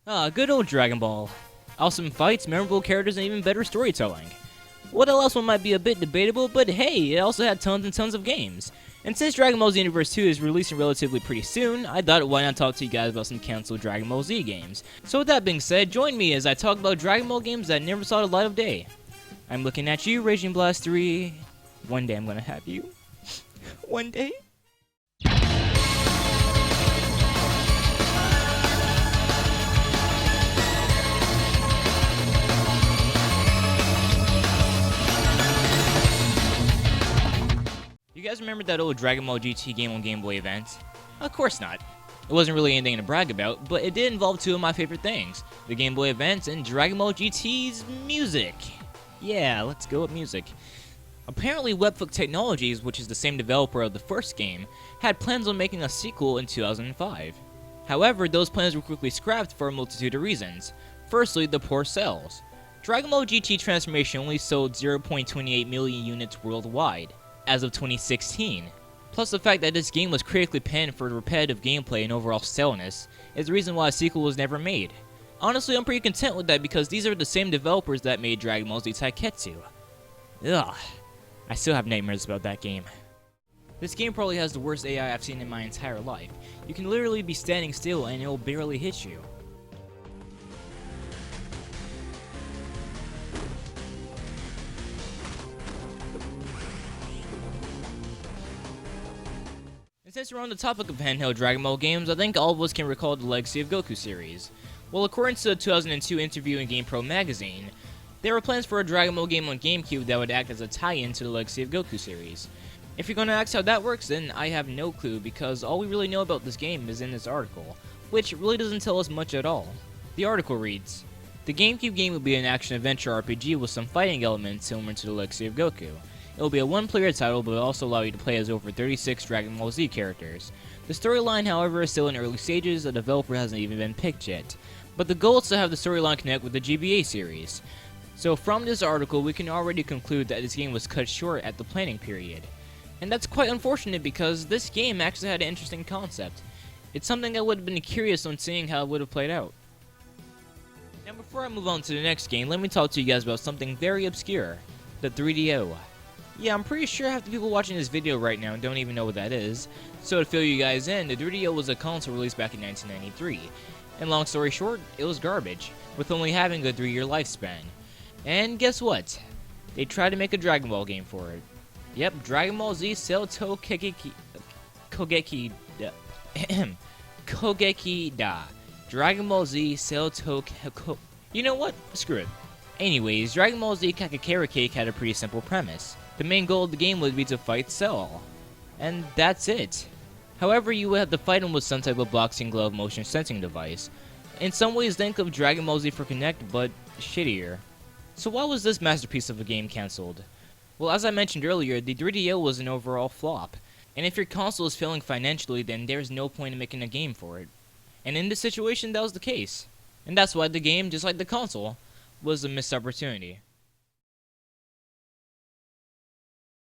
Good old Dragon Ball. Awesome fights, memorable characters, and even better storytelling. What else one might be a bit debatable, but hey, it also had tons and tons of games. And since Dragon Ball Z Universe 2 is releasing relatively pretty soon, I thought why not talk to you guys about some canceled Dragon Ball Z games. So with that being said, join me as I talk about Dragon Ball games that never saw the light of day. I'm looking at you, Raging Blast 3. One day I'm gonna have you. One day. You guys remember that old Dragon Ball GT game on Game Boy Advance? Of course not. It wasn't really anything to brag about, but it did involve two of my favorite things, the Game Boy Advance and Dragon Ball GT's music. Yeah, let's go with music. Apparently Webfoot Technologies, which is the same developer of the first game, had plans on making a sequel in 2005. However, those plans were quickly scrapped for a multitude of reasons. Firstly, the poor sales. Dragon Ball GT Transformation only sold 0.28 million units worldwide as of 2016. Plus the fact that this game was critically panned for repetitive gameplay and overall staleness is the reason why a sequel was never made. Honestly, I'm pretty content with that because these are the same developers that made Dragon Ball Z Taiketsu. Ugh, I still have nightmares about that game. This game probably has the worst AI I've seen in my entire life. You can literally be standing still and it'll barely hit you. And since we're on the topic of handheld Dragon Ball games, I think all of us can recall the Legacy of Goku series. Well, according to a 2002 interview in GamePro magazine, there were plans for a Dragon Ball game on GameCube that would act as a tie-in to the Legacy of Goku series. If you're gonna ask how that works, then I have no clue because all we really know about this game is in this article, which really doesn't tell us much at all. The article reads, "The GameCube game will be an action-adventure RPG with some fighting elements similar to the Legacy of Goku. It will be a one-player title, but will also allow you to play as over 36 Dragon Ball Z characters. The storyline, however, is still in early stages, the developer hasn't even been picked yet. But the goal is to have the storyline connect with the GBA series. So from this article, we can already conclude that this game was cut short at the planning period. And that's quite unfortunate because this game actually had an interesting concept. It's something I would have been curious on seeing how it would have played out. Now before I move on to the next game, let me talk to you guys about something very obscure, the 3DO. Yeah, I'm pretty sure half the people watching this video right now don't even know what that is. So to fill you guys in, the 3DO was a console released back in 1993. And long story short, it was garbage, with only having a 3-year lifespan. And guess what? They tried to make a Dragon Ball game for it. Yep, Dragon Ball Z Seito Kogeki Da. Dragon Ball Z Seito You know what? Screw it. Anyways, Dragon Ball Z Kakarot Cake had a pretty simple premise. The main goal of the game would be to fight Cell. And that's it. However, you would have to fight him with some type of boxing glove motion sensing device. In some ways, think of Dragon Ball Z for Kinect, but shittier. So why was this masterpiece of a game cancelled? Well, as I mentioned earlier, the 3DO was an overall flop. And if your console is failing financially, then there's no point in making a game for it. And in this situation, that was the case. And that's why the game, just like the console, was a missed opportunity.